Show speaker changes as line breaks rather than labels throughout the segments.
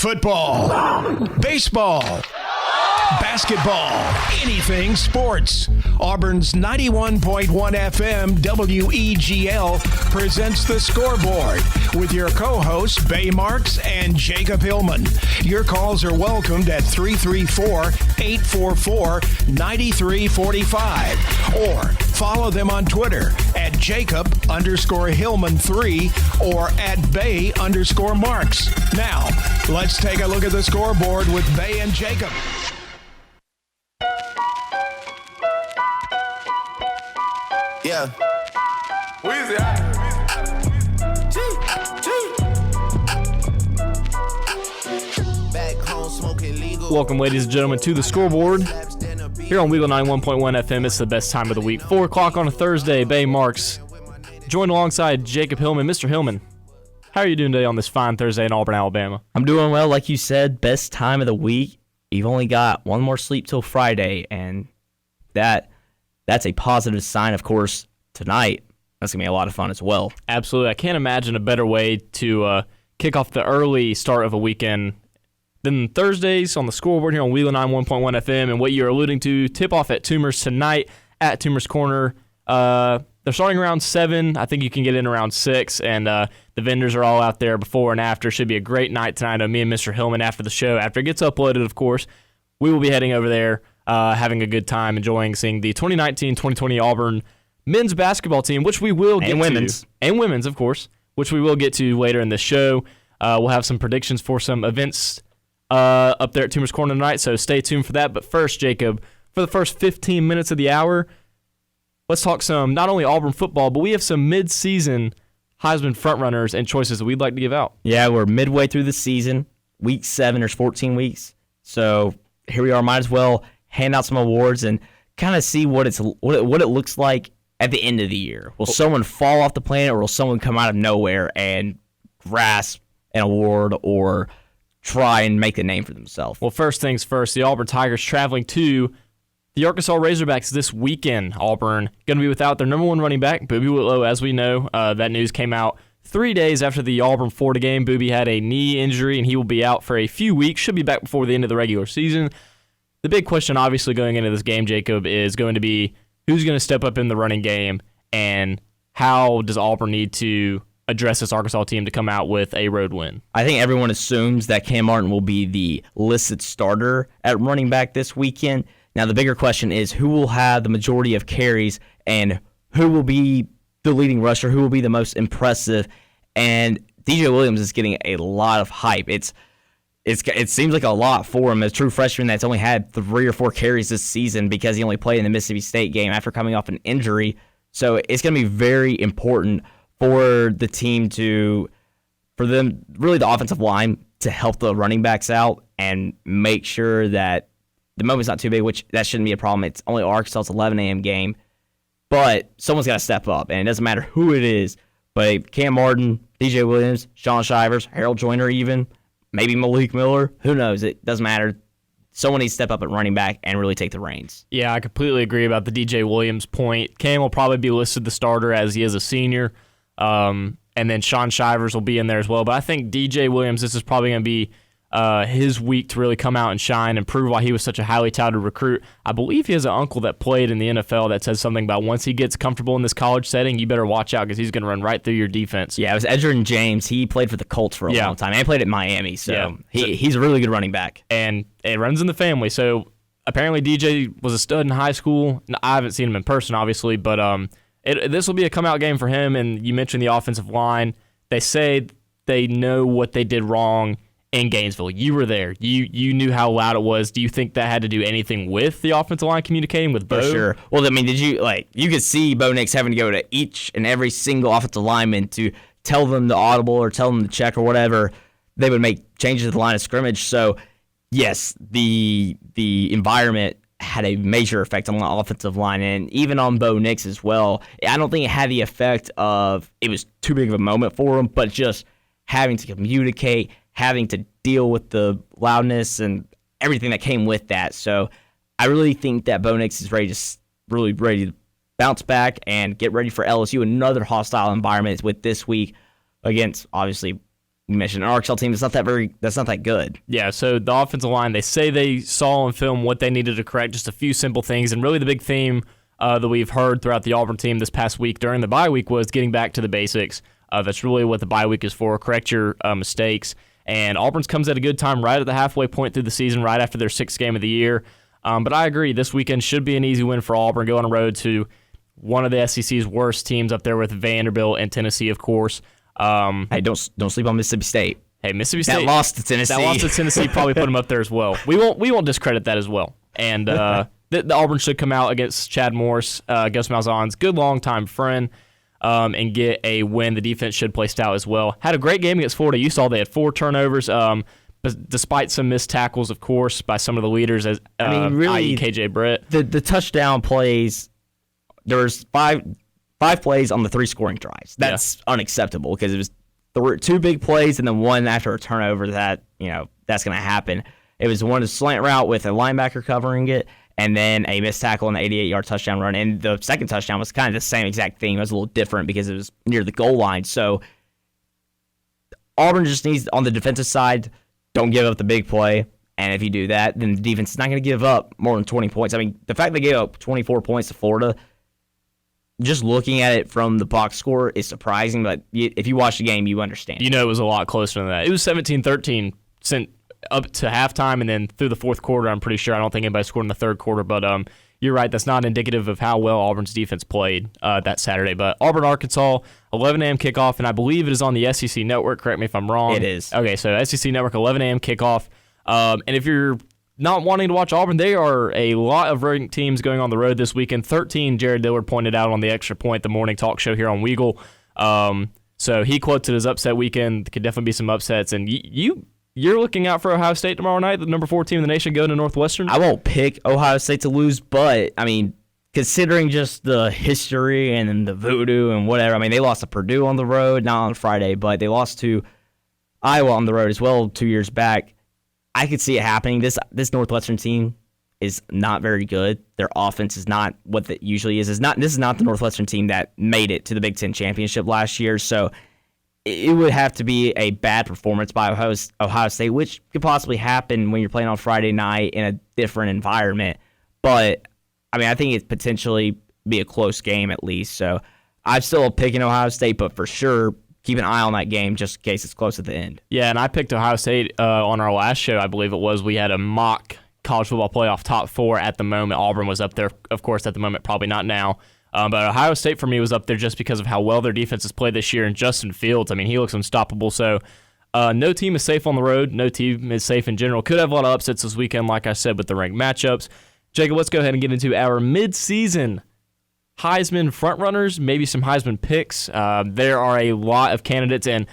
Football, baseball, basketball, anything sports. Auburn's 91.1 FM WEGL presents The Scoreboard with your co-hosts Bay Marks and Jacob Hillman. Your calls are welcomed at 334-844-9345 or follow them on Twitter at Jacob_Hillman3 or at Bay_Marks. Now, let's take a look at the scoreboard with Bay and Jacob.
Yeah.
Weezy.
Back home smoking legal.
Welcome, ladies and gentlemen, to the Scoreboard. Here on Weagle 91.1 FM, it's the best time of the week. 4 o'clock on a Thursday, Bay Marks. Joined alongside Jacob Hillman. Mr. Hillman, how are you doing today on this fine Thursday in Auburn, Alabama?
I'm doing well. Like you said, best time of the week. You've only got one more sleep till Friday, and that's a positive sign. Of course, tonight, that's going to be a lot of fun as well.
Absolutely. I can't imagine a better way to kick off the early start of a weekend than Thursdays on the Scoreboard here on Weagle 91.1 FM. And what you're alluding to, tip-off at Toomer's tonight at Toomer's Corner. They're starting around 7. I think you can get in around 6, and the vendors are all out there before and after. Should be a great night tonight. Me and Mr. Hillman after the show. After it gets uploaded, of course, we will be heading over there, having a good time, enjoying seeing the 2019-2020 Auburn men's basketball team, which we will get to. And women's, of course, which we will get to later in the show. We'll have some predictions for some events up there at Toomer's Corner tonight, so stay tuned for that. But first, Jacob, for the first 15 minutes of the hour, let's talk some not only Auburn football, but we have some mid-season Heisman frontrunners and choices that we'd like to give out.
Yeah, we're midway through the season. Week 7, there's 14 weeks. So here we are. Might as well hand out some awards and kind of see what it looks like at the end of the year. Will someone fall off the planet, or will someone come out of nowhere and grasp an award or try and make a name for themselves?
Well, first things first, the Auburn Tigers traveling to the Arkansas Razorbacks this weekend. Auburn going to be without their number 1 running back, Boobie Whitlow, as we know. That news came out 3 days after the Auburn-Florida game. Boobie had a knee injury, and he will be out for a few weeks. Should be back before the end of the regular season. The big question, obviously, going into this game, Jacob, is going to be who's going to step up in the running game, and how does Auburn need to address this Arkansas team to come out with a road win?
I think everyone assumes that Cam Martin will be the listed starter at running back this weekend. Now, the bigger question is who will have the majority of carries and who will be the leading rusher, who will be the most impressive. And DJ Williams is getting a lot of hype. It seems like a lot for him as a true freshman that's only had 3 or 4 carries this season because he only played in the Mississippi State game after coming off an injury. So it's going to be very important for the team for them, really the offensive line, to help the running backs out and make sure that the moment's not too big, which that shouldn't be a problem. It's only Arkansas's 11 a.m. game. But someone's got to step up, and it doesn't matter who it is. But Cam Martin, DJ Williams, Sean Shivers, Harold Joyner even, maybe Malik Miller, who knows? It doesn't matter. Someone needs to step up at running back and really take the reins.
Yeah, I completely agree about the DJ Williams point. Cam will probably be listed the starter as he is a senior, and then Sean Shivers will be in there as well. But I think DJ Williams, this is probably going to be his week to really come out and shine and prove why he was such a highly touted recruit. I believe he has an uncle that played in the NFL that says something about once he gets comfortable in this college setting, you better watch out because he's going to run right through your defense.
Yeah, it was Edgerrin James. He played for the Colts for a long time. And he played at Miami, so he's a really good running back.
And it runs in the family. So apparently DJ was a stud in high school. I haven't seen him in person, obviously, but this will be a come-out game for him. And you mentioned the offensive line. They say they know what they did wrong in Gainesville. You were there. You knew how loud it was. Do you think that had to do anything with the offensive line communicating with Bo?
For sure. Well, I mean, you could see Bo Nix having to go to each and every single offensive lineman to tell them the audible or tell them to check or whatever. They would make changes to the line of scrimmage. So, yes, the environment had a major effect on the offensive line and even on Bo Nix as well. I don't think it had the effect of it was too big of a moment for him, but just having to communicate, having to deal with the loudness and everything that came with that. So I really think that Bo Nix is ready to bounce back and get ready for LSU, another hostile environment with this week against, obviously, you mentioned an Arkansas team that's not that good.
Yeah, so the offensive line, they say they saw on film what they needed to correct, just a few simple things, and really the big theme that we've heard throughout the Auburn team this past week during the bye week was getting back to the basics. That's really what the bye week is for, correct your mistakes. And Auburn's comes at a good time right at the halfway point through the season, right after their 6th game of the year. But I agree, this weekend should be an easy win for Auburn, go on the road to one of the SEC's worst teams up there with Vanderbilt and Tennessee, of course.
Hey, don't sleep on Mississippi State.
Hey, Mississippi State
that lost to Tennessee.
That lost to Tennessee probably put them up there as well. We won't discredit that as well. And the Auburn should come out against Chad Morris, Gus Malzahn's good longtime friend, and get a win. The defense should play stout as well. Had a great game against Florida. You saw they had 4 turnovers, despite some missed tackles, of course, by some of the leaders, as i.e. KJ Britt.
The touchdown plays, there was five plays on the 3 scoring drives. That's unacceptable because it was 2 big plays and then one after a turnover that's going to happen. It was one slant route with a linebacker covering it, and then a missed tackle on the 88-yard touchdown run. And the second touchdown was kind of the same exact thing. It was a little different because it was near the goal line. So Auburn just needs, on the defensive side, don't give up the big play. And if you do that, then the defense is not going to give up more than 20 points. I mean, the fact they gave up 24 points to Florida, just looking at it from the box score is surprising. But if you watch the game, you understand.
You know it was a lot closer than that. It was 17-13 up to halftime, and then through the fourth quarter, I'm pretty sure. I don't think anybody scored in the third quarter, but you're right. That's not indicative of how well Auburn's defense played that Saturday. But Auburn, Arkansas, 11 a.m. kickoff, and I believe it is on the SEC Network. Correct me if I'm wrong.
It is.
Okay, so SEC Network, 11 a.m. kickoff. And if you're not wanting to watch Auburn, there are a lot of ranked teams going on the road this weekend. 13, Jared Dillard pointed out on the Extra Point, the morning talk show here on Weagle. So he quotes it as upset weekend. Could definitely be some upsets. And you're looking out for Ohio State tomorrow night, the number 4 team in the nation, going to Northwestern?
I won't pick Ohio State to lose, but, I mean, considering just the history and the voodoo and whatever, I mean, they lost to Purdue on the road, not on Friday, but they lost to Iowa on the road as well 2 years back. I could see it happening. This Northwestern team is not very good. Their offense is not what it usually is. This is not the Northwestern team that made it to the Big Ten championship last year, so it would have to be a bad performance by Ohio State, which could possibly happen when you're playing on Friday night in a different environment. But, I mean, I think it potentially be a close game at least. So I'm still picking Ohio State, but for sure, keep an eye on that game just in case it's close at the end.
Yeah, and I picked Ohio State on our last show, I believe it was. We had a mock college football playoff top 4 at the moment. Auburn was up there, of course, at the moment, probably not now. But Ohio State for me was up there just because of how well their defense has played this year. And Justin Fields, I mean, he looks unstoppable. So no team is safe on the road. No team is safe in general. Could have a lot of upsets this weekend, like I said, with the ranked matchups. Jacob, let's go ahead and get into our mid-season Heisman frontrunners, maybe some Heisman picks. There are a lot of candidates, and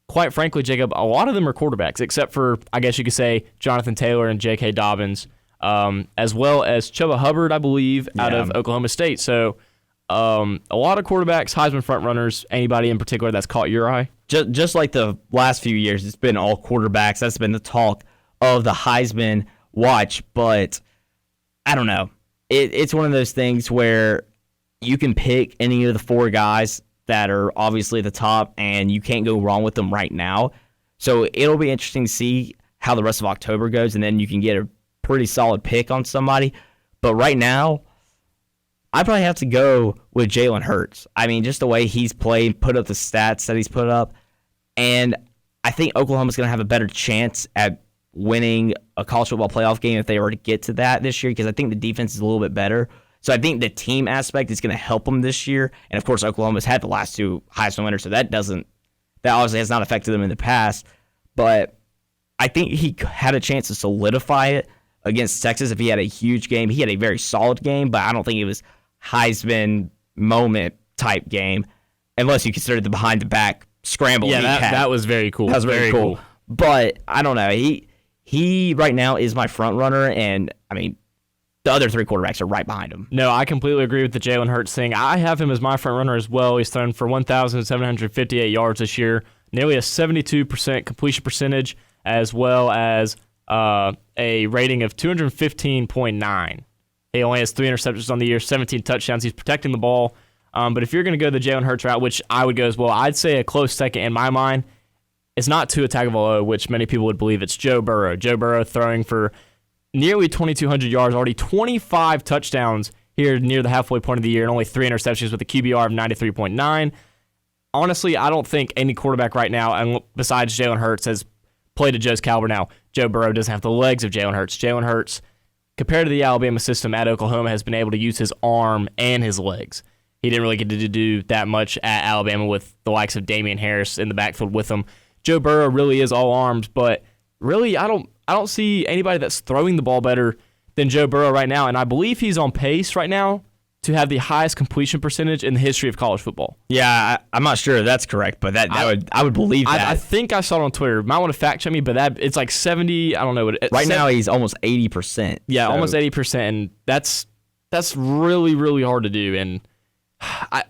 quite frankly, Jacob, a lot of them are quarterbacks, except for, I guess you could say, Jonathan Taylor and J.K. Dobbins, as well as Chuba Hubbard, I believe, out of Oklahoma State. So a lot of quarterbacks, Heisman frontrunners. Anybody in particular that's caught your eye?
Just like the last few years, it's been all quarterbacks. That's been the talk of the Heisman watch, but I don't know. It's one of those things where you can pick any of the 4 guys that are obviously the top, and you can't go wrong with them right now. So it'll be interesting to see how the rest of October goes, and then you can get a pretty solid pick on somebody. But right now, I probably have to go with Jalen Hurts. I mean, just the way he's played, put up the stats that he's put up, and I think Oklahoma's going to have a better chance at winning a college football playoff game if they were to get to that this year, because I think the defense is a little bit better. So I think the team aspect is going to help them this year. And of course, Oklahoma's had the last 2 Heisman winners, so that obviously has not affected them in the past. But I think he had a chance to solidify it against Texas if he had a huge game. He had a very solid game, but I don't think it was Heisman moment type game, unless you consider the behind the back scramble.
Yeah, that was very cool.
That was very cool. But I don't know. He right now is my front runner, and I mean, the other 3 quarterbacks are right behind him.
No, I completely agree with the Jalen Hurts thing. I have him as my front runner as well. He's thrown for 1,758 yards this year, nearly a 72% completion percentage, as well as a rating of 215.9. He only has 3 interceptions on the year, 17 touchdowns. He's protecting the ball. But if you're going to go the Jalen Hurts route, which I would go as well, I'd say a close second in my mind it's not Tua Tagovailoa, which many people would believe. It's Joe Burrow. Joe Burrow throwing for nearly 2,200 yards, already 25 touchdowns here near the halfway point of the year, and only 3 interceptions with a QBR of 93.9. Honestly, I don't think any quarterback right now, and besides Jalen Hurts, has played at Joe's caliber. Now, Joe Burrow doesn't have the legs of Jalen Hurts. Jalen Hurts, compared to the Alabama system at Oklahoma, has been able to use his arm and his legs. He didn't really get to do that much at Alabama with the likes of Damian Harris in the backfield with him. Joe Burrow really is all arms, but really I don't see anybody that's throwing the ball better than Joe Burrow right now, and I believe he's on pace right now to have the highest completion percentage in the history of college football.
Yeah, I'm not sure if that's correct, but I would believe that.
I think I saw it on Twitter. Might want to fact check me, but it's like 70. I don't know.
Right now he's almost 80%.
Yeah,
so.
almost 80%, and that's really, really hard to do. And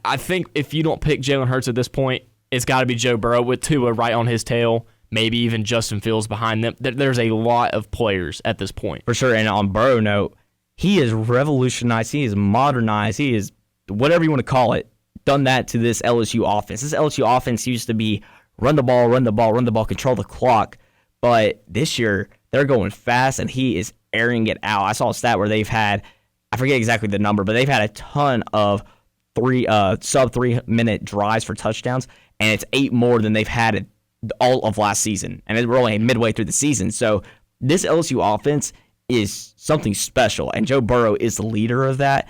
I think if you don't pick Jalen Hurts at this point, it's got to be Joe Burrow with Tua right on his tail. Maybe even Justin Fields behind them. There's a lot of players at this point.
For sure, and on Burrow note, he is revolutionized, he is modernized, he is, whatever you want to call it, done that to this LSU offense. This LSU offense used to be run the ball, control the clock. But this year, they're going fast, and he is airing it out. I saw a stat where they've had, I forget exactly the number, but they've had a ton of sub-3-minute drives for touchdowns, and it's 8 more than they've had all of last season. And we're only midway through the season. So this LSU offense is something special, and Joe Burrow is the leader of that.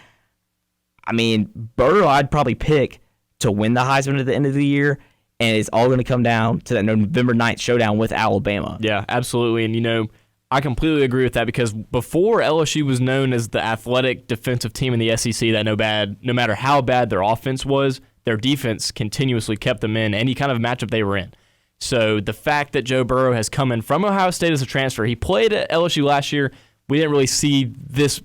I mean, Burrow I'd probably pick to win the Heisman at the end of the year, and it's all going to come down to that November 9th showdown with Alabama.
Yeah, absolutely. And, I completely agree with that because before LSU was known as the athletic defensive team in the SEC that no matter how bad their offense was, their defense continuously kept them in any kind of matchup they were in. So the fact that Joe Burrow has come in from Ohio State as a transfer, he played at LSU last year. We didn't really see this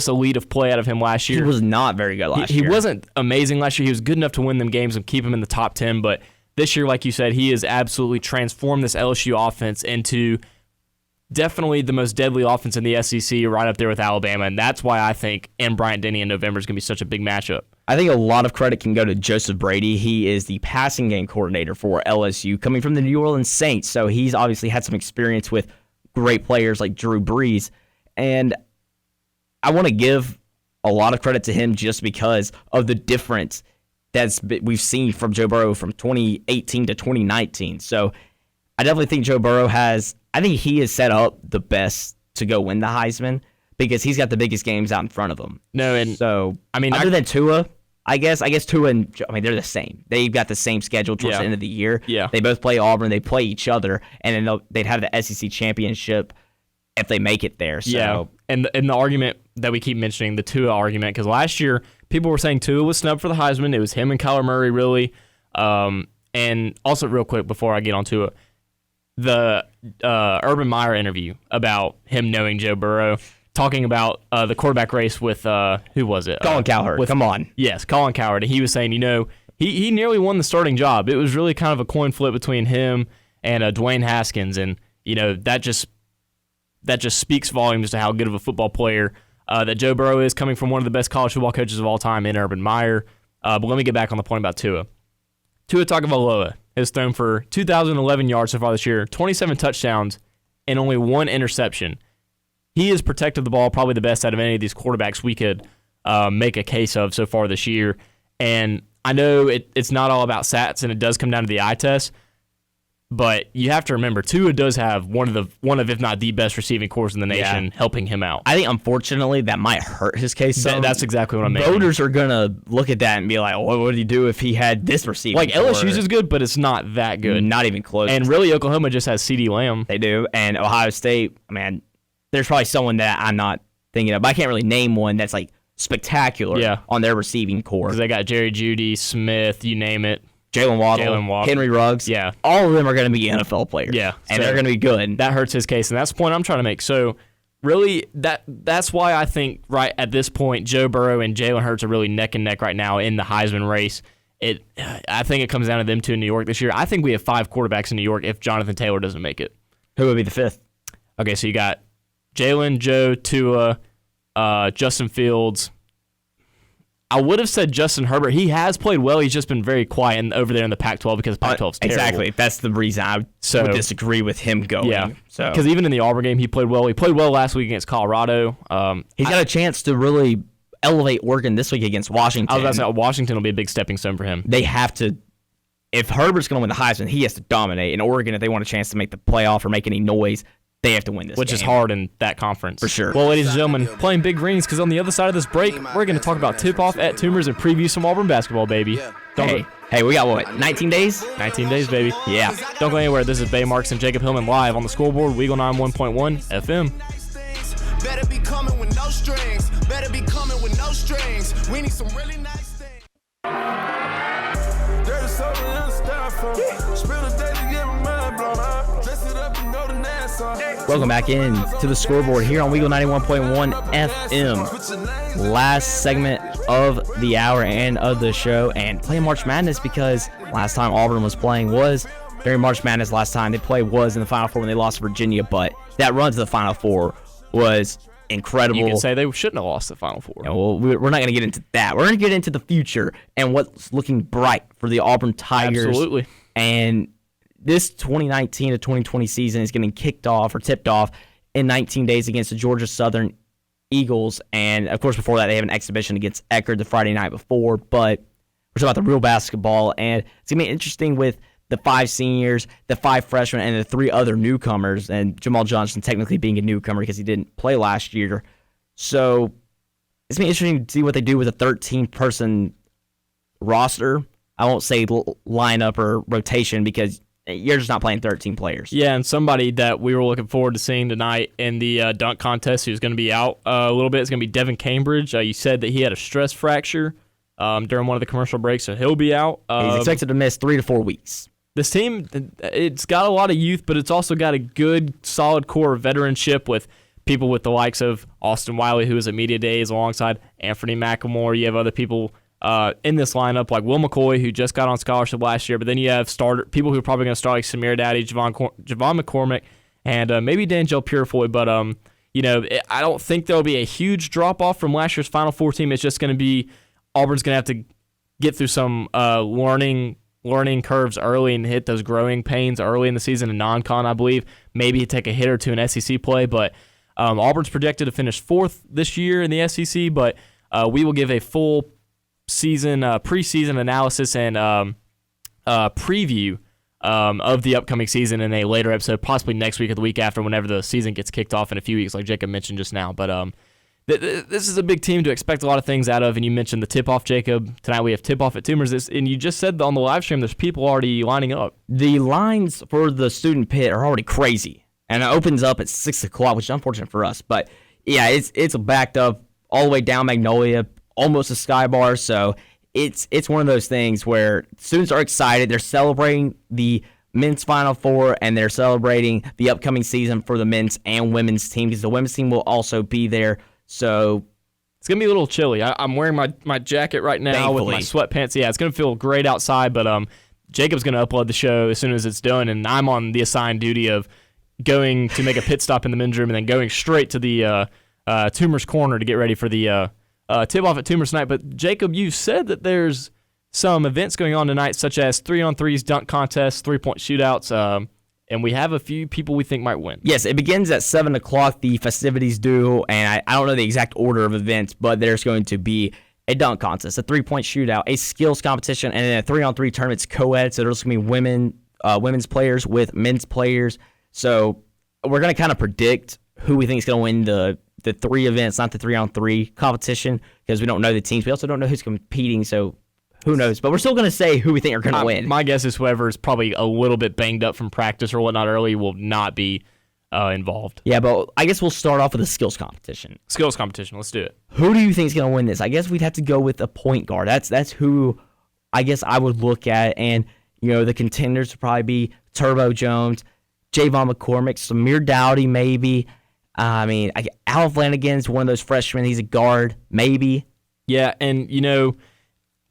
elite of play out of him last year.
He was not very good last year.
He wasn't amazing last year. He was good enough to win them games and keep him in the top 10. But this year, like you said, he has absolutely transformed this LSU offense into definitely the most deadly offense in the SEC, right up there with Alabama. And that's why I think in Bryant-Denny in November is going to be such a big matchup.
I think a lot of credit can go to Joseph Brady. He is the passing game coordinator for LSU, coming from the New Orleans Saints. So he's obviously had some experience with great players like Drew Brees. And I want to give a lot of credit to him just because of the difference we've seen from Joe Burrow from 2018 to 2019. So I definitely think Joe Burrow I think he is set up the best to go win the Heisman because he's got the biggest games out in front of him.
No, and
so other than Tua, I guess Tua and they're the same. They've got the same schedule towards the end of the year.
Yeah.
They both play Auburn. They play each other, and then they'd have the SEC championship if they make it there. So.
Yeah, and the argument that we keep mentioning, the Tua argument, because last year people were saying Tua was snubbed for the Heisman. It was him and Kyler Murray, really. And also, real quick, before I get on Tua, the Urban Meyer interview about him knowing Joe Burrow, talking about the quarterback race with, who was it?
Colin Cowherd. Come on.
Yes, Colin Cowherd. And he was saying, he nearly won the starting job. It was really kind of a coin flip between him and Dwayne Haskins. And, that just speaks volumes to how good of a football player that Joe Burrow is, coming from one of the best college football coaches of all time in Urban Meyer. But let me get back on the point about Tua. Tua Tagovailoa has thrown for 2,011 yards so far this year, 27 touchdowns, and only 1 interception. He has protected the ball probably the best out of any of these quarterbacks we could make a case of so far this year. And I know it's not all about stats, and it does come down to the eye test. But you have to remember, Tua does have one of if not the best receiving corps in the nation helping him out.
I think, unfortunately, that might hurt his case.
That's exactly what I mean.
Voters are going to look at that and be like, what would he do if he had this receiving
Like,
corps?
LSU's is good, but it's not that good.
Not even close.
And really, Oklahoma just has CeeDee Lamb.
They do. And Ohio State, man, there's probably someone that I'm not thinking of. But I can't really name one that's, like, spectacular on their receiving corps.
Because they got Jerry Jeudy, Smith, you name it.
Jalen Waddle, Henry Ruggs.
Yeah.
All of them are going to be NFL players.
Yeah.
And they're going to be good.
That hurts his case, and that's the point I'm trying to make. So, really, that's why I think right at this point, Joe Burrow and Jalen Hurts are really neck and neck right now in the Heisman race. I think it comes down to them two in New York this year. I think we have 5 quarterbacks in New York if Jonathan Taylor doesn't make it.
Who would be the 5th?
Okay, so you got Jalen, Joe, Tua, Justin Fields. I would have said Justin Herbert. He has played well. He's just been very quiet over there in the Pac-12 because Pac-12's terrible.
Exactly. That's the reason I would disagree with him going.
Yeah. Because even in the Auburn game, he played well. He played well last week against Colorado.
He's got a chance to really elevate Oregon this week against Washington.
I was about to say, Washington will be a big stepping stone for him.
They have to. If Herbert's going to win the Heisman, he has to dominate. And Oregon, if they want a chance to make the playoff or make any noise, they have to win this
Which
game.
is hard in that conference.
For sure.
Well, ladies and gentlemen, playing big greens because on the other side of this break, we're going to talk about tip-off at Toomers and preview some Auburn basketball, baby.
Hey, we got what, 19 days?
19 days, baby.
Yeah.
Don't go anywhere. This is Bay Marks and Jacob Hillman live on the Scoreboard, Weagle 91.1 FM.
Better be coming with no strings. Better be coming with no strings. We need some really nice things.
Dirty soda and styrofoam. Spill the day to get my mind blown out. Dress it up and go to Nassau.
Welcome back in to the Scoreboard here on Weagle 91.1 FM. Last segment of the hour and of the show, and playing March Madness because last time Auburn was playing was during March Madness. Last time they played was in the Final Four when they lost to Virginia, but that run to the Final Four was incredible.
You can say they shouldn't have lost the Final Four.
Yeah, well, we're not going to get into that. We're going to get into the future and what's looking bright for the Auburn Tigers.
Absolutely.
And this 2019 to 2020 season is getting kicked off or tipped off in 19 days against the Georgia Southern Eagles. And, of course, before that, they have an exhibition against Eckerd the Friday night before. But we're talking about the real basketball. And it's going to be interesting with the 5 seniors, the 5 freshmen, and the 3 other newcomers. And Jamal Johnson technically being a newcomer because he didn't play last year. So it's going to be interesting to see what they do with a 13-person roster. I won't say lineup or rotation because you're just not playing 13 players.
Yeah, and somebody that we were looking forward to seeing tonight in the dunk contest who's going to be out a little bit is going to be Devin Cambridge. You said that he had a stress fracture during one of the commercial breaks, so he'll be out.
He's expected to miss 3 to 4 weeks.
This team, it's got a lot of youth, but it's also got a good, solid core of veteranship with people with the likes of Austin Wiley, who is at Media Days, alongside Anthony McLemore. You have other people in this lineup like Will McCoy, who just got on scholarship last year, but then you have people who are probably going to start like Samir Daddy, Javon McCormick, and maybe D'Angelo Purefoy. But I don't think there'll be a huge drop off from last year's Final Four team. It's just going to be Auburn's going to have to get through some learning curves early and hit those growing pains early in the season in non-con, I believe. Maybe take a hit or two in SEC play, but Auburn's projected to finish 4th this year in the SEC. But we will give a full season preseason analysis and preview of the upcoming season in a later episode, possibly next week or the week after, whenever the season gets kicked off in a few weeks, like Jacob mentioned just now. But this is a big team to expect a lot of things out of, and you mentioned the tip-off, Jacob. Tonight we have tip-off at Toomers, and you just said on the live stream there's people already lining up.
The lines for the student pit are already crazy, and it opens up at 6 o'clock, which is unfortunate for us. But, yeah, it's backed up all the way down Magnolia, almost a Sky Bar, so it's one of those things where students are excited. They're celebrating the men's Final Four, and they're celebrating the upcoming season for the men's and women's team because the women's team will also be there. So
it's going to be a little chilly. I'm wearing my jacket right now
thankfully.
with my sweatpants. Yeah, it's going to feel great outside, but Jacob's going to upload the show as soon as it's done, and I'm on the assigned duty of going to make a pit stop in the men's room and then going straight to the Toomers Corner to get ready for the tip-off at Toomers tonight. But, Jacob, you said that there's some events going on tonight, such as 3-on-3s, dunk contests, 3-point shootouts, and we have a few people we think might win.
Yes, it begins at 7 o'clock, the festivities do, and I don't know the exact order of events, but there's going to be a dunk contest, a 3-point shootout, a skills competition, and then a 3-on-3 tournament. It's co-ed, so there's going to be women's players with men's players. So we're going to kind of predict who we think is going to win the 3 events, not the 3-on-3 competition, because we don't know the teams. We also don't know who's competing, so who knows? But we're still going to say who we think are going to win.
My guess is whoever is probably a little bit banged up from practice or whatnot early will not be involved.
Yeah, but I guess we'll start off with a skills competition.
Skills competition, let's do it.
Who do you think is going to win this? I guess we'd have to go with a point guard. That's who I guess I would look at. And, the contenders would probably be Turbo Jones, Javon McCormick, Samir Dowdy maybe. Al Flanagan's one of those freshmen. He's a guard, maybe.
Yeah, and,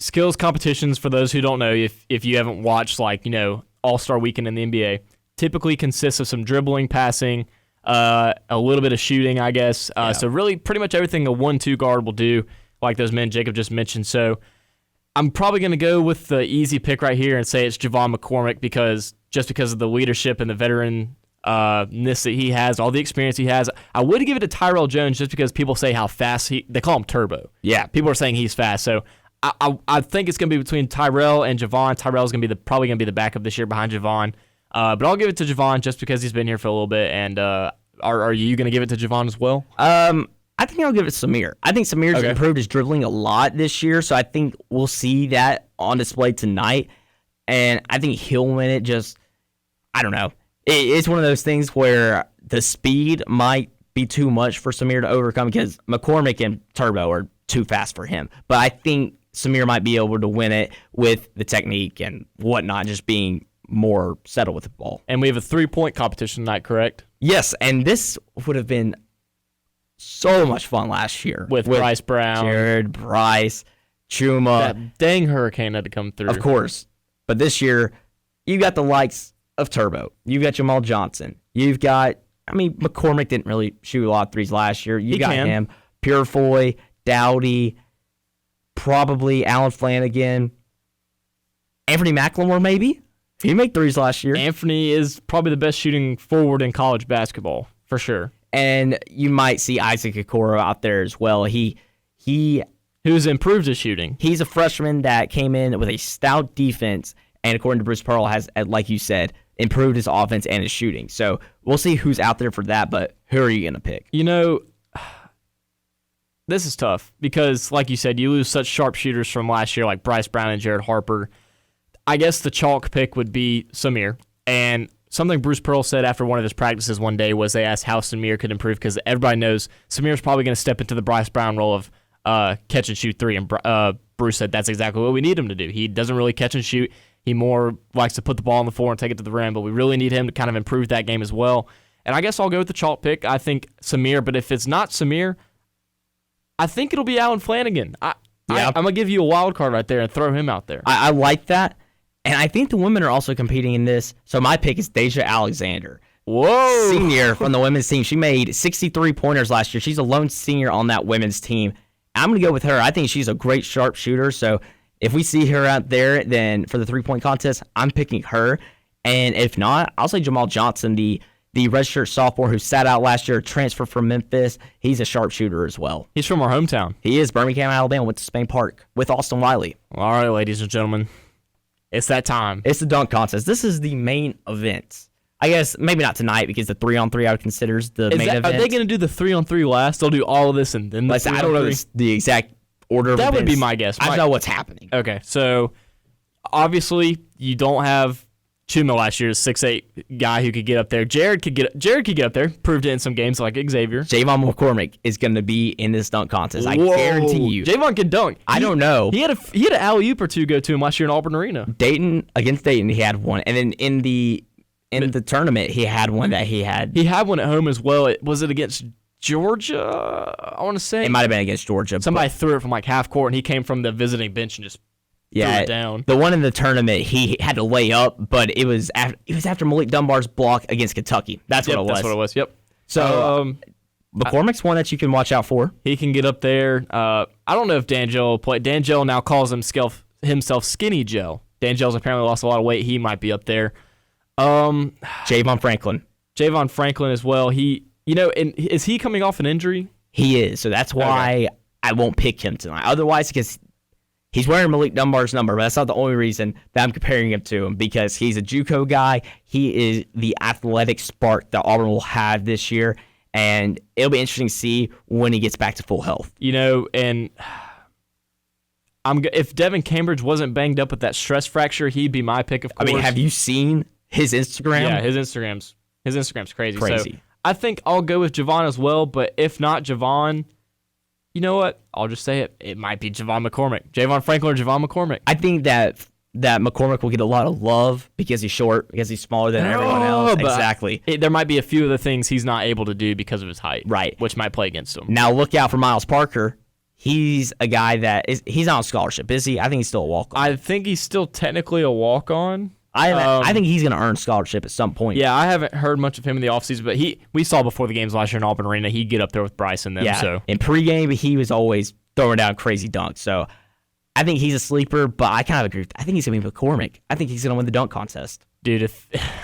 skills competitions, for those who don't know, if you haven't watched, All-Star Weekend in the NBA, typically consists of some dribbling, passing, a little bit of shooting, I guess. So really pretty much everything a 1-2 guard will do. like those men Jacob just mentioned. So I'm probably going to go with the easy pick right here and say it's Javon McCormick because of the leadership and the veteran-ness that he has, all the experience he has. I would give it to Tyrell Jones just because people say how fast they call him Turbo. Yeah, people are saying he's fast. So I think it's going to be between Tyrell and Javon. Tyrell's going to be probably going to be the backup this year behind Javon. But I'll give it to Javon just because he's been here for a little bit. And are you going to give it to Javon as well?
I think I'll give it Samir. I think Samir's improved his dribbling a lot this year, so I think we'll see that on display tonight. And I think he'll win it. I don't know. It's one of those things where the speed might be too much for Samir to overcome because McCormick and Turbo are too fast for him. But I think Samir might be able to win it with the technique and whatnot, just being more settled with the ball.
And we have a 3-point competition tonight, correct?
Yes, and this would have been so much fun last year.
With Bryce Brown.
Jared, Bryce, Chuma.
That dang hurricane had to come through.
Of course. But this year, you got the likes of Turbo. You've got Jamal Johnson. You've got, McCormick didn't really shoot a lot of threes last year. You got him. Purefoy, Dowdy, probably Alan Flanagan. Anthony McLemore, maybe? He made threes last year.
Anthony is probably the best shooting forward in college basketball, for sure.
And you might see Isaac Okoro out there as well.
Who's improved his shooting.
He's a freshman that came in with a stout defense, and according to Bruce Pearl, has, like you said, improved his offense and his shooting. So we'll see who's out there for that, but who are you going to pick?
This is tough because, like you said, you lose such sharp shooters from last year like Bryce Brown and Jared Harper. I guess the chalk pick would be Samir. And something Bruce Pearl said after one of his practices one day was they asked how Samir could improve because everybody knows Samir's probably going to step into the Bryce Brown role of catch and shoot three. And Bruce said that's exactly what we need him to do. He doesn't really catch and shoot. He more likes to put the ball on the floor and take it to the rim, but we really need him to kind of improve that game as well. And I guess I'll go with the chalk pick. I think Samir, but if it's not Samir, I think it'll be Alan Flanagan. I'm going to give you a wild card right there and throw him out there.
I like that. And I think the women are also competing in this. So my pick is Deja Alexander.
Whoa.
Senior from the women's team. She made 63 pointers last year. She's a lone senior on that women's team. I'm going to go with her. I think she's a great sharp shooter. So if we see her out there, then for the 3-point contest, I'm picking her. And if not, I'll say Jamal Johnson, the redshirt sophomore who sat out last year, transfer from Memphis. He's a sharp shooter as well.
He's from our hometown.
He is. Birmingham, Alabama, went to Spain Park with Austin Wiley.
All right, ladies and gentlemen. It's that time.
It's the dunk contest. This is the main event. I guess maybe not tonight because the 3-on-3 I would consider the main event.
Are they going to do the 3-on-3 last? They'll do all of this and then the 3-on-3?
I don't know the exact order of
that
events.
would be my guess.
I don't know what's happening.
Okay, so obviously you don't have Chuma last year, 6'8" guy who could get up there. Jared could get up there. Proved it in some games like Xavier.
Javon McCormick is going to be in this dunk contest. I guarantee you.
Javon can dunk.
I don't know.
He had an alley-oop or two go to him last year in Auburn Arena.
Against Dayton, he had one, and then in the tournament, he had one that he had.
He had one at home as well. Was it against Georgia? I want to say
it might have been against Georgia.
Somebody threw it from like half court, and he came from the visiting bench and just. Threw it down.
The one in the tournament, he had to lay up, but it was after Malik Dunbar's block against Kentucky. That's what it was.
That's what it was. Yep.
So McCormick's one that you can watch out for.
He can get up there. I don't know if D'Angelo will play. D'Angelo now calls himself Skinny Joe. D'Angelo's apparently lost a lot of weight. He might be up there.
Javon Franklin
as well. Is he coming off an injury?
He is. So that's why I won't pick him tonight. Otherwise, because he's wearing Malik Dunbar's number, but that's not the only reason that I'm comparing him to him, because he's a JUCO guy. He is the athletic spark that Auburn will have this year, and it'll be interesting to see when he gets back to full health.
And if Devin Cambridge wasn't banged up with that stress fracture, he'd be my pick, of course.
Have you seen his Instagram?
Yeah, his Instagram's crazy. So I think I'll go with Javon as well, but if not Javon, you know what? I'll just say it. It might be Javon McCormick. Javon Franklin or Javon McCormick.
I think that McCormick will get a lot of love because he's short, because he's smaller than everyone else. Exactly.
There might be a few of the things he's not able to do because of his height.
Right.
Which might play against him.
Now look out for Miles Parker. He's a guy he's not on scholarship, is he? I think he's still a walk-on.
I think he's still technically a walk-on.
I think he's going to earn scholarship at some point.
Yeah, I haven't heard much of him in the offseason, but we saw before the games last year in Auburn Arena, he'd get up there with Bryce and them.
Yeah.
So.
In pregame, he was always throwing down crazy dunks. So I think he's a sleeper, but I kind of agree. I think he's going to be McCormick. I think he's going to win the dunk contest.
Dude,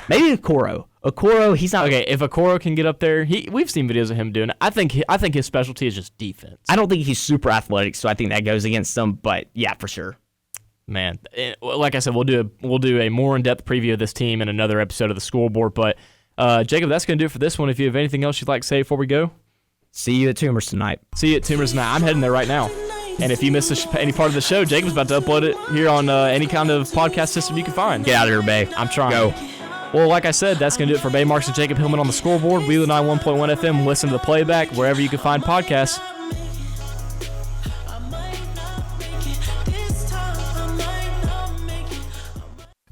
maybe Okoro, he's not
okay. If Okoro can get up there, we've seen videos of him doing it. I think his specialty is just defense.
I don't think he's super athletic, so I think that goes against him. But yeah, for sure.
Man, like I said, we'll do a more in-depth preview of this team in another episode of the Scoreboard. But Jacob, that's going to do it for this one. If you have anything else you'd like to say before we go,
see you at Tumors tonight.
See you at Tumors tonight. I'm heading there right now. And if you miss any part of the show, Jacob's about to upload it here on any kind of podcast system you can find.
Get out of here, Bay.
I'm trying.
Go.
Well, like I said, that's going to do it for Bay Marks and Jacob Hillman on the Scoreboard. Wheeler 91.1 FM. Listen to the playback wherever you can find podcasts.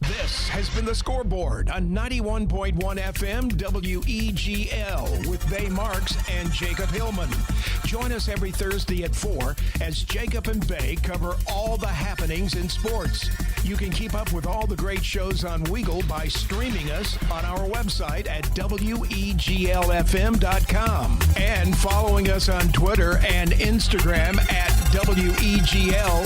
This has been the Scoreboard on 91.1 FM WEGL with Bay Marks and Jacob Hillman. Join us every Thursday at 4 as Jacob and Bay cover all the happenings in sports. You can keep up with all the great shows on Weagle by streaming us on our website at WEGLFM.com and following us on Twitter and Instagram at WEGL_AU.